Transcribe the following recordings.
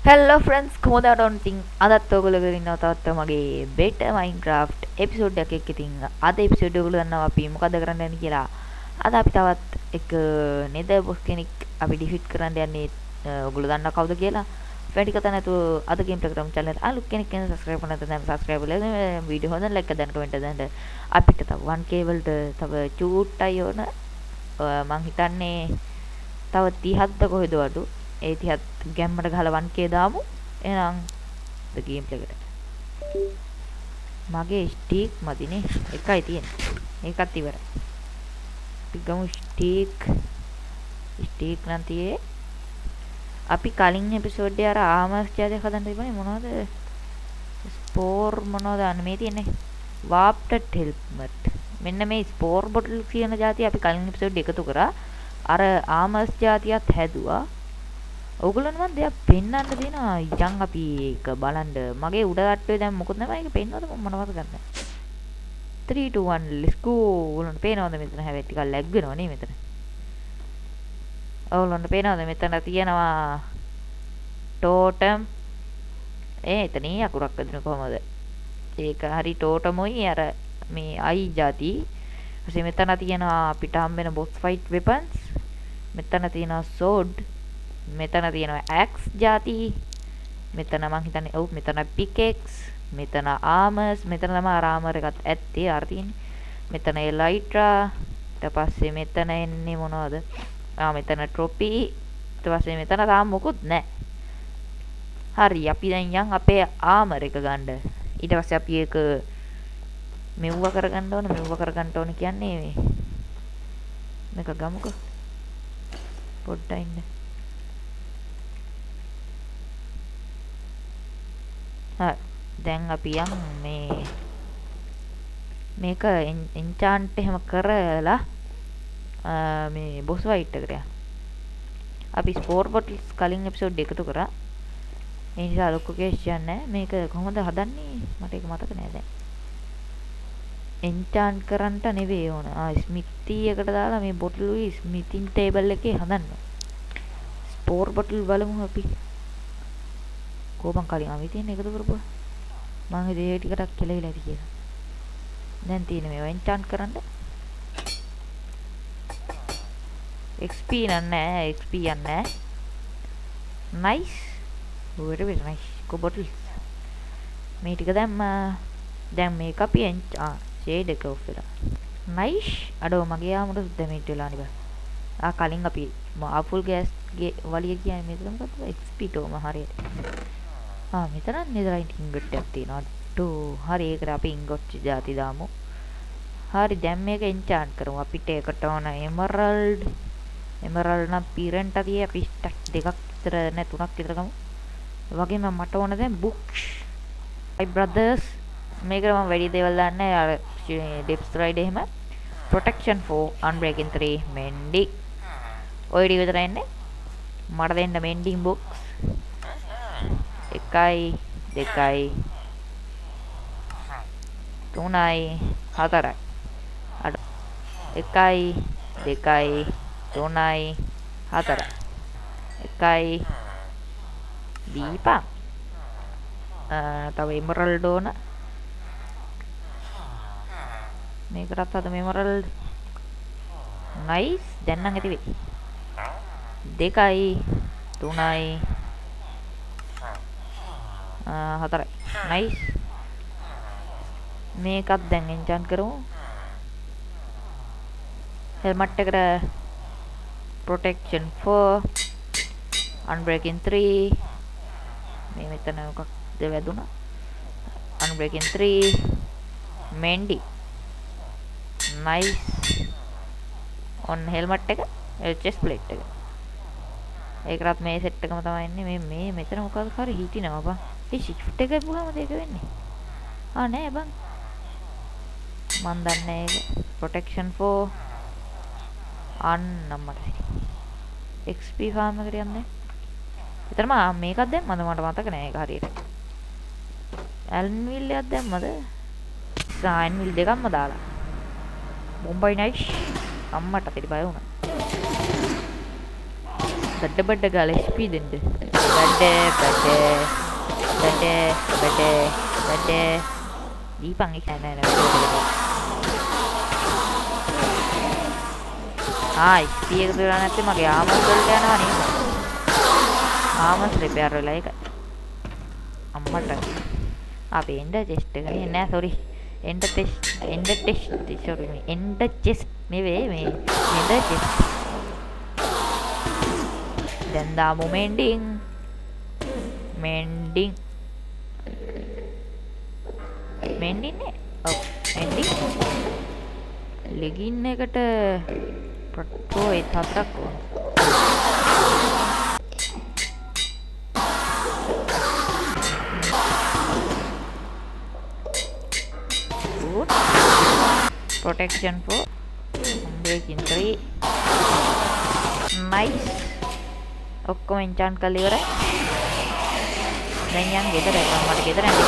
හෙල්ලෝ friends කොහොමද අඩොන්ටින් අදත් ඔයගොල්ලෝ ඉන්නවා තවත් මගේ බෙට මයින්ක්‍රාෆ්ට් එපිසෝඩ් එකක් ඉතින් අද එපිසෝඩ් එක ඔයගොල්ලෝ දන්නවා අපි මොකද කරන්න යන්නේ කියලා. අද අපි තවත් එක නෙදර් බොස් කෙනෙක් අපි ඩිෆීට් කරන්න යන්නේ. ඔයගොල්ලෝ දන්නා කවුද කියලා. වැඩි කතා නැතුව අද ගේම් ප්‍රෝග්‍රෑම් channel එක අලුත් කෙනෙක් කෙනෙක් subscribe කරන්න නැත්නම් subscribe කරලා වීඩියෝ හොඳ like දාන්න කමෙන්ට් දාන්න. අපිට තව 1k වලට තව චූට්ටයි ඕන. මං හිතන්නේ තව 30ක්ද කොහෙද අඩු. ඒ 30ත් ගැම්මට ගහලා 1k දාමු. එහෙනම් ද ගේම් ප්ලේ එකට. මගේ ස්ටික් මදිනේ. එකයි තියෙන්නේ. ඒකත් ඉවරයි. අපි ගමු ස්ටික් නම් තියේ. අපි කලින් එපිසෝඩ් එකේ අර ආමස් ජාතියක් හදන්න තිබුණේ මොනවද? ස්පෝර් මොනවද අන්න මේ තියෙන්නේ. වාප්ටඩ් හෙල්මට්. මෙන්න මේ ස්පෝර් බොටල් කියන જાතිය අපි කලින් එපිසෝඩ් එකතු කරා. අර ආමස් જાතියත් හැදුවා. ඔයගොල්ලන් මම දෙයක් පෙන්වන්න දෙනවා. ඉතින් අපි ඒක බලන්න. මගේ උඩ තට්ටුවේ දැන් මොකොත් නැහැ. ඒක පෙන්වද මොනවද ගන්න. 3 2 1 let's go. ඔයගොල්ලන්ට පේනවද මෙතන හැබැයි ටිකක් ලැග් වෙනවා නේ මෙතන. ඔයගොල්ලන්ට පේනවද මෙතන තියෙනවා ටෝටම්. එතන අකුරක් අදින කොහමද? ඒක හරි ටෝටමුයි අර මේ අයි જાති. ඊපස්සේ මෙතන තියෙනවා අපිට හම්බ වෙන boss fight weapons. මෙතන තියෙනවා sword. මෙතන තියෙනවා axe જાති. මෙතන මං හිතන්නේ ඔව් මෙතන pickaxe. මෙතන armors. මෙතන තමයි armor එකත් ඇත්තේ අර තියෙන්නේ. මෙතන elytra. ඊට පස්සේ මෙතන එන්නේ මොනවද? මෙතන trophy. ඊට පස්සේ මෙතන තාම මොකුත් නැහැ. හරි අපි දැන් යන් අපේ armor එක ගන්න. ඊට පස්සේ අපි ඒක මෙව්ව කරගන්න ඕන කියන්නේ මේක ගමුකෝ. පොඩ්ඩක් ඉන්න. දැන් අපි යන් මේක එන්චාන්ට් එහෙම කරලා මේ බොස් වයිට් එකට යන්න. අපි ස්පෝර් බොටල්ස් කලින් එපිසෝඩ් එකතු කරා. ඒ නිසා ලොකු කේස් යන්නේ මේක කොහොමද හදන්නේ මට ඒක මතක නෑ දැන්. එන්චාන්ට් කරන්නට නෙවෙයි ඕන. ස්මිති එකට දාලා මේ බොටලුයි ස්මිතින් ටේබල් එකේ හදන්න. ස්පෝර් බොටල් බලමු අපි. කොහොමද කලින් අපි තියෙන එකතු කරපුවා. මම හිතේ ටිකටක් කෙලවිලා ඇති කියලා. දැන් තියෙන මේවා එන්චාන්ට් කරන්න. XP නෑ XP යන්නේ. nice. very nice. කො බොටල්. මේ ටික දැම්මා. දැන් මේක අපි shade එක ඔෆ් වෙලා. nice. අඩෝ මගේ ආමුට සුද්ද මේට් වෙලා නේ බා. කලින් අපි ආපුල් ගෑස් ගේ වලිය කියන්නේ මෙතන මොකද්ද? XP තෝම හරියට. මෙතන නෙදරයින් ඉංගොට් එකක් තියෙනවා. හරි ඒකට අපි ඉංගොට් જાති දාමු. හරි දැන් මේක එන්චාන්ට් කරමු. අපිට ඒකට ඕන එමරල්ඩ්. එමරල්ඩ් නම් පිරෙන්ට තියේ අපි ස්ටැක් දෙකක් විතර නැ තුනක් විතර ගමු. ඒ වගේම මට ඕන දැන් බුක්ස්. my brothers මේකට මම වැඩි දේවල් දාන්නේ අර depth ride එහෙම. protection for unbreaking 3 mending. ඔය ටික විතර එන්නේ. මට දෙන්න mending box. 1 2 3 4 අඩ 1 2 3 4 1 දීපා තව එමරල්ඩ් ඕන මේකටත් අද එමරල්ඩ් නයිස් දැන් නම් ඇති වෙයි 2 3 4 නයිස් මේකත් දැන් එන්චාන්ට් කරමු හෙල්මට් එකට protection 4 unbreaking 3 මේ මෙතන මොකක්ද වැදුනා unbreaking 3 mending nice on helmet එක chest plate එක ඒකටත් මේ සෙට් එකම තමයි ඉන්නේ මේ මෙතන මොකක්ද හරි හිටිනවා බං ඒ shift එක ගිහුවම දෙක වෙන්නේ නෑ බං මන් දන්නේ ඒක protection 4 අන්නම්මට XP farm එකට යන්නේ. විතරම මේකක් දැම්මද මට මතක නෑ ඒක හරියට. ඇල්න්විල් එකක් දැම්මද? සායින්විල් දෙකක්ම දාලා. බොම්බයි නයිස්. අම්මට පිටි බය වුණා. බඩ බඩ ගාලා XP දෙන්න. බඩ දීපන් එක නෑ XP එක දුරා නැත්නම් මගේ ආමස් වලට යනවා නේද ආමස් රිපෙයාර් වෙලා ඒක අම්මට අපි එන්ඩ චෙස්ට් එක නෑ සෝරි එන්ඩ ටෙස්ට් සෝරි එන්ඩ චෙස්ට් නෙවෙයි මේ එන්ඩ චෙස්ට් දැන් දාමු මෙන්ඩින් නේ ඔව් මෙන්ඩින් ලෙගින් එකට ප්‍රොටෝ 4ක් ඕන protection 4 breaking 3 nice ඔක්කොම enchant කරලා ඉවරයි දැන් යන් ගෙදර මට ගෙදර යන්න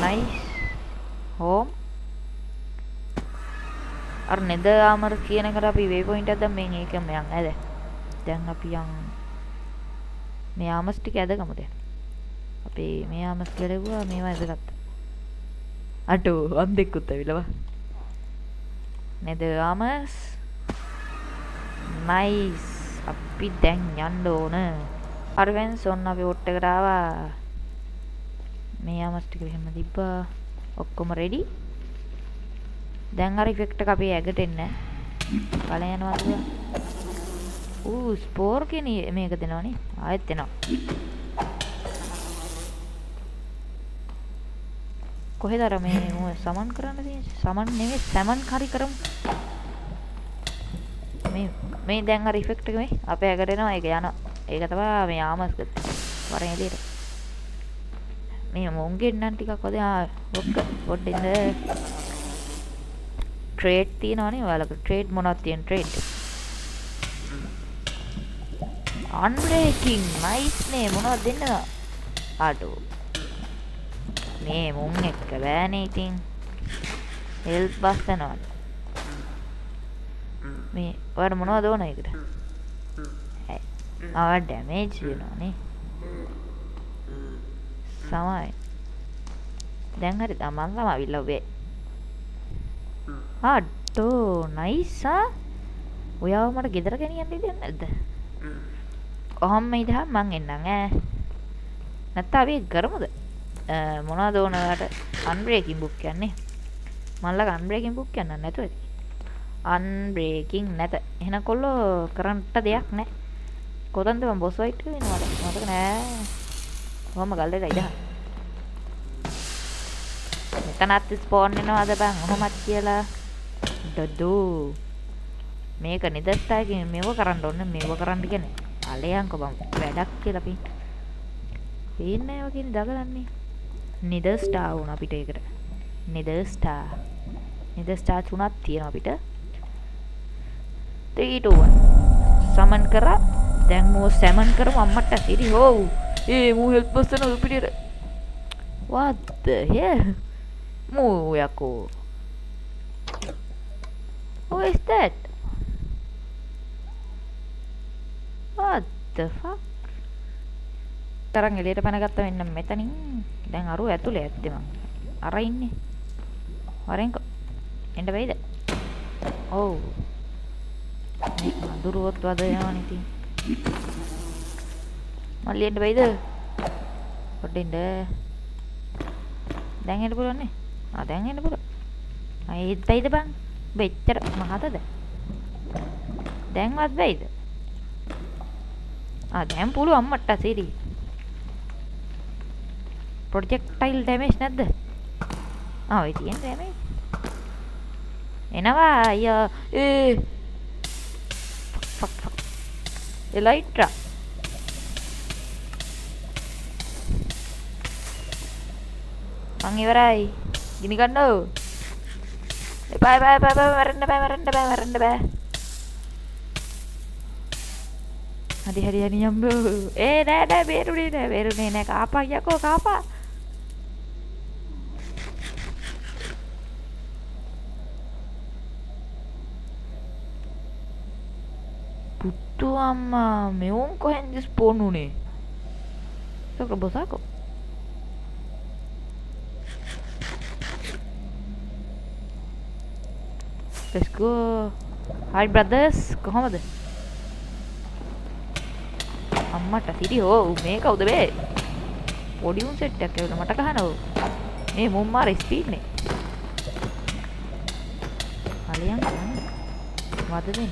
nice home අර නෙද ආමර කියන එකට අපි වේ පොයින්ට් එකක් දැම්මෙන් ඒකම යන් ඇද දැන් අපි යන් මේ ආමස් ටික ඇදගමු දැන් අපි මේ ආමස් කෙරෙව්වා මේවා ඇදගත්තා අටෝ අන්දෙක්කුත් ඇවිල්ලා නෙද ආමස් නයිස් අපි දැන් යන්න ඕන අරවෙන්ස් ඔන්න අපි වොට් එකට ආවා මේ ආමස් ටික එහෙම තිබ්බා ඔක්කොම රෙඩි දැන් අර ඉෆෙක්ට් එක අපි ඇගට එන්නේ පළ යනවාද ස්පෝර් කියන මේක දෙනවනේ ආයෙත් එනවා කොහෙද අර මේ සමන් කරන්න තියෙන්නේ සමන් නෙමෙයි සමන් හරි කරමු මේ දැන් අර ඉෆෙක්ට් එක මේ අපේ ඇගට එනවා ඒක යනවා ඒක තමයි මේ ආමස් ගත්තා වරෙන් එළියට මේ මොන්ගෙන් නම් ටිකක් වද පොඩ්ඩින්ද ට්‍රේඩ් තියෙනවනේ ඔයාලට ට්‍රේඩ් මොනවද තියෙන ට්‍රේඩ් අන්බ්‍රේකින් නයිස් නේ මොනවද දෙන්නද ආටෝ මේ මුන් එක්ක බෑනේ ඉතින් හෙල්ප් බස් යනවා මේ ඔයාලට මොනවද ඕන ඒකට ඩැමේජ් වෙනවනේ සමයි දැන් හරි තමන් ළම අවිල්ලා ඔබේ අඩෝ නයිස් ඔයාව මට ගෙදර ගෙනියන්න දෙන්නේ නැද්ද කොහොම ඉදහා මං එන්නම් නැත්නම් අපි කරමුද මොනවද ඕන ඔයාලට අන්බ්‍රේකින් බුක් කියන්නේ මල්ලක අන්බ්‍රේකින් බුක් කියන්න නැතුව ඇති අන්බ්‍රේකින් නැත එහෙනම් කොල්ලෝ කරන්ට දෙයක් නැහැ කොතනද මම බොස් වයිට් වෙනවද මතක නෑ කොහොම ගල්ලේලා ඉදහා මෙතනත් ස්පෝන් වෙනවද බං ඔහොමත් කියලා දදෝ මේක නිදස්තාවකින් මෙව කරන්න ඕනේ මෙව කරන්න කියන්නේ අලයන්ක බං වැඩක් කියලා පින් පේන්නේ නැහැ වගේ දගලන්නේ නිදස්ටා වුණා අපිට ඒකට නිදස්ටා තුනක් තියෙනවා අපිට 3 2 1 සමන් කරා දැන් මෝ සැමන් කරමු අම්මට සිරි හොව් මෝ හෙල්ප් පර්සන් උපිරියට what the hell මෝ යකෝ who is that what the fuck තරංග එළියට පැනගත්ත මෙන්න මෙතනින් දැන් අරු ඇතුලේ ඇත්තේ මං අර ඉන්නේ වරෙන්කෝ එන්න වෙයිද ඔව් අඳුරුවත් වද යනවනේ ඉතින් මල්ලි එන්න වෙයිද පොඩ්ඩින්ද දැන් එන්න පුළුවන් නේ දැන් එන්න පුළුවන් ඒත් වෙයිද බං බෙච්චර මහතද දැන්වත් වෙයිද දැන් පුළුවන් මට්ට සිරි ප්‍රොජෙක්ටයිල් ඩැමේජ් නැද්ද ඔය තියෙන ඩැමේජ් එනවා අයියා එලයිට්‍රා මං ඉවරයි ගිනි ගන්නෝ බය මරන්න බෑ හරි යනියම්බෝ නෑ බේරුනේ නෑ කාපා යකෝ කාපා පුත්තු අම්මා මෙවුන් කොහෙන්ද ස්පෝන් උනේ? සොක බොසාකෝ. Let's go. Hi brothers. කොහමද? අම්මට සිටි ඕ මේ කවුද මේ? පොඩි උන් සෙට් එකක් ඇවිල්ලා මට ගහනවා. මේ මුම් මාර ස්පීඩ් නේ. හලියන් ගන්න. වද දෙන්න.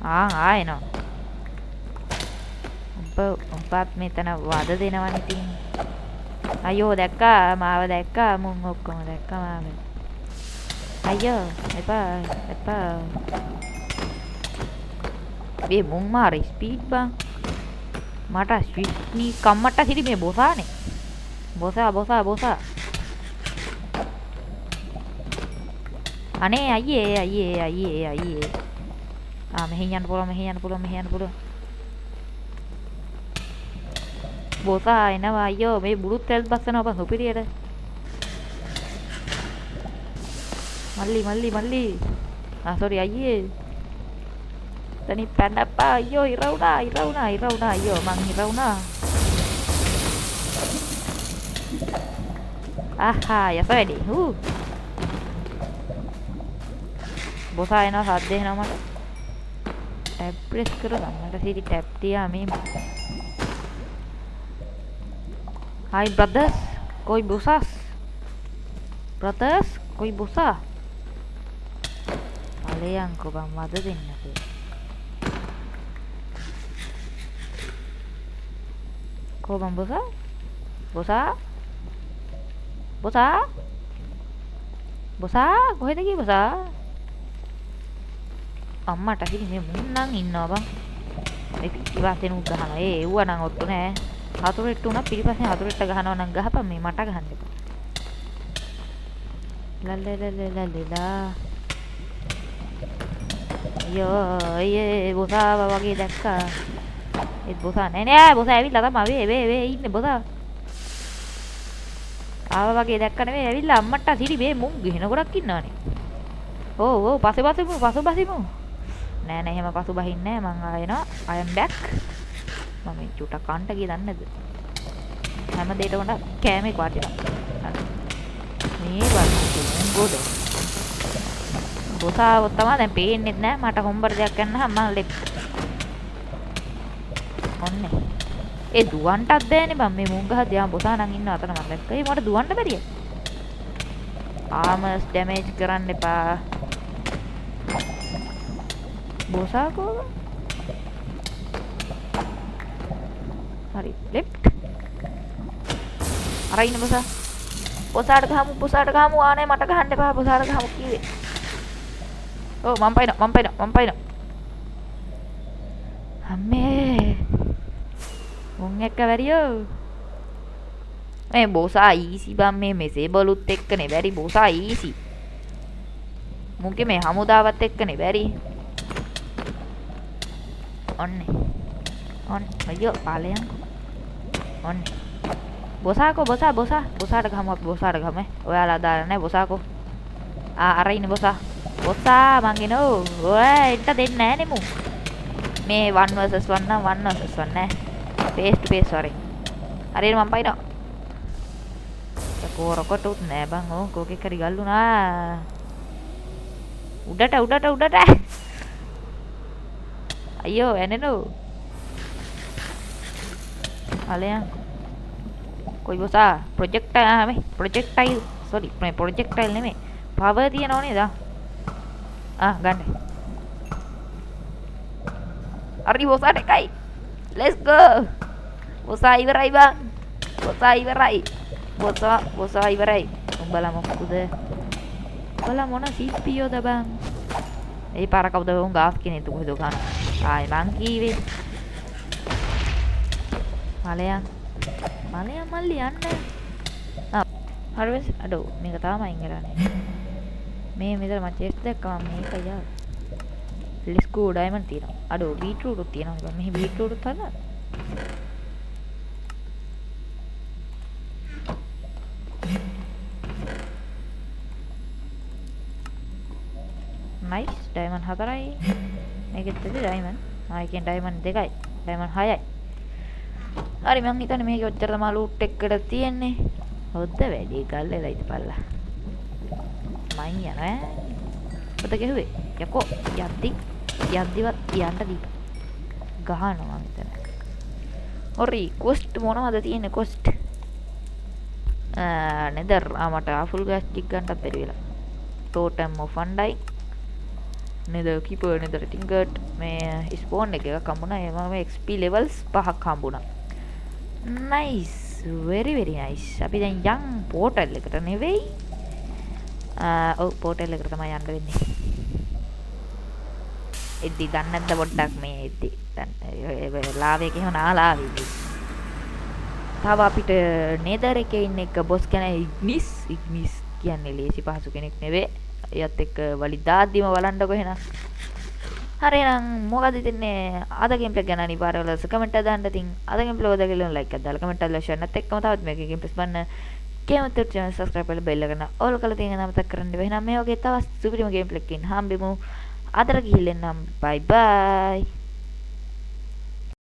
ආයෙනවා. උඹත් මෙතන වද දෙනවනේ ඉතින්. අයියෝ දැක්කා මාව දැක්කා මුන් ඔක්කොම දැක්කා මාව. අයියෝ එපා. මේ මුන් මාර ස්පීඩ් බං. මට ස්විස්නි කම්මට හිරි මේ බොසානේ. බොසා. අනේ අයියේ. මෙහෙන් යන්න පුළුවන්. බොසා එනවා අයියෝ මේ බුරුත් තෙල් බස්සනවා බං සුපිරියට. මල්ලි. සෝරි අයියේ. තනි පැන්නප්පා අයියෝ ඉර වුණා අයියෝ මං ඉර වුණා. යස වැඩි. බොසා එනවා සද්ද එනවා මට. ටැබ් ප්‍රෙස් කරගන්න. මට සිටි ටැබ් තියා මේ. Hi brothers, कोई बोसास? Brothers, कोई बोसा? Kalian ko bang madaling na po? Ko bang bosa? Bosa? Kohe lagi bosa? Amma tak ini munang inna bang. ඉතින් උගහන ඒව නම් ඔට්ටු නෑ. හතුරෙට්ට උනා පිටිපස්සෙන් හතුරෙට්ට ගහනවා නම් ගහපන් මේ මට ගහන්න එපා. ලල්ලලලලලලා. අයියෝ බොසාව වගේ දැක්කා. ඒ බොසා නෑ බොසා ඇවිල්ලා තමයි වේ ඉන්නේ බොසා. ආව වගේ දැක්ක නෙවෙයි ඇවිල්ලා අම්මට සිරි මේ මුං ගිහින ගොඩක් ඉන්නවනේ. ඕ පස්සේ නෑ එහෙම පසු බහින්නේ නෑ මං ආයෙනවා I am back. මම චුට්ටක් කන්ට ගියේ දන්නේ නැද්ද? හැම දෙයකම වඩා කෑමේ වටිනවා. මේ වගේ ගොඩ. බොසාව තමයි දැන් පේන්නේ නැහැ මට හොම්බර දෙයක් ගන්න මම ලෙප්. ඔන්නේ. ඒ දුවන්ටත් බෑනේ බං මේ මුංගහ දිහා බොසා නම් ඉන්න අතන මම දැක්කා. ඒ මට දුවන්න බැරිය. ආමස් ඩැමේජ් කරන්න එපා. බොසා කෝ hari left අර ඉන්න බොසාට ගහමු ආනේ මට ගහන්න එපා බොසාට ගහමු කිව්වේ ඔව් මම පයින්නවා අම්මේ මුන් එක්ක වැඩියෝ මේ බොසා ඊසි බම් මේ මෙසේ බලුත් එක්කනේ බැරි බොසා ඊසි මුන්ගේ මේ හමුදාවත් එක්කනේ බැරි ඔන්නේ අයියෝ පාලයන් ඔන්නේ බොසාට ගහමු අපි බොසාට ගහමු ඔයාලා දාලා නැහැ බොසාකෝ අර ඉන්නේ බොසා මං එනෝ ඔය එන්න දෙන්නේ නැහනේ මු මේ 1 vs 1 නම් 1 vs 1 නෑ face to face sorry හරියට මම පයින්නවා කොරකට උත් නෑ බං ඕ කෝකේ කරි ගල්ලුනා උඩට අයියෝ එනනෝ අලයන් කොයි බොසා ප්‍රොජෙක්ටයිල් sorry ප්‍රොජෙක්ටයිල් නෙමෙයි පවර් තියනව නේද ගන්න හරි බොසාට එකයි let's go බොසා ඉවරයි බං බොසා ඉවරයි උඹලා මොකද උඹලා මොන CPOද බං ඒ පාර කවුද උන් ගාස් කෙනෙක් කොහෙද ගන්න ආයි මං කීවේ මලයන් මල්ලි යන්න හරිවස් අඩෝ මේක තාම අයින් කරන්නේ මේ මෙතන මම චෙස්ට් දැක්කම මේක යා let's go diamond තියෙනවා අඩෝ බීට්රූට් උත් තියෙනවා මෙහි බීට්රූට් උත් හදන්න ඩයමන්ඩ් 4යි. මේකෙත් ඇති ඩයමන්ඩ්. එකෙන් ඩයමන්ඩ් 2යි. ඩයමන්ඩ් 6යි. හරි මං හිතන්නේ මේකේ ඔච්චර තමයි ලූට් එකකට තියෙන්නේ. හොද්ද වැඩි ගල්ලෙලා ඉතපල්ලා. මං යනවා. පොත ගෙහුවේ. යකෝ යද්දිවත් යන්න දී. ගහනවා මං හිතන්නේ. හොරි කොස්ට් මොනවද තියෙන්නේ කොස්ට්? නෙදර් මට ෆුල් ගෑස් ටික ගන්නත් බැරි වෙලා. ටෝටම් ඔෆ් ෆන්ඩයි. නෙදර් කීපර් නෙදර් ටින්ගට් මේ ස්පෝන් එකක් හම්බුණා. ඒ වගේම XP levels 5ක් හම්බුණා. Nice very very nice. අපි දැන් යන් පෝටල් එකට නෙවෙයි. ඔව් පෝටල් එකට තමයි යන්න වෙන්නේ. එද්දි දන්නේ නැද්ද පොඩ්ඩක් මේ එද්දි දැන් ලාවේ කියව නාලාවේ. තව අපිට නෙදර් එකේ ඉන්න එක බොස් කෙනා ඉග්නිස් කියන්නේ ලේසි පහසු කෙනෙක් නෙවෙයි. එයත් එක්ක වලි දාද්දිම බලන්නකො එහෙනම්. හරි එහෙනම් මොකද ඉතින්නේ අද ගේම් ප්ලේ ගැන අනිවාර්යයෙන්ම කමෙන්ට් එක දාන්න. ඉතින් අද ගේම් ප්ලේ ඔයගොල්ලෝ කියලා ලයික් එකක් දාලා කමෙන්ට් එකක් දාලා ෂෙයාර් නැත් එක්කම තවත් මේකේ ගේම් ප්ලේස් බලන්න ගේම් එකත් channel subscribe කරලා bell එක ඕල් කරලා තියෙන නම මතක් කරගන්න. එහෙනම් මේ වගේ තවත් සුපිරිම ගේම් ප්ලේ එකකින් හම්බෙමු. අදට ගිහින් එන්නම් bye bye.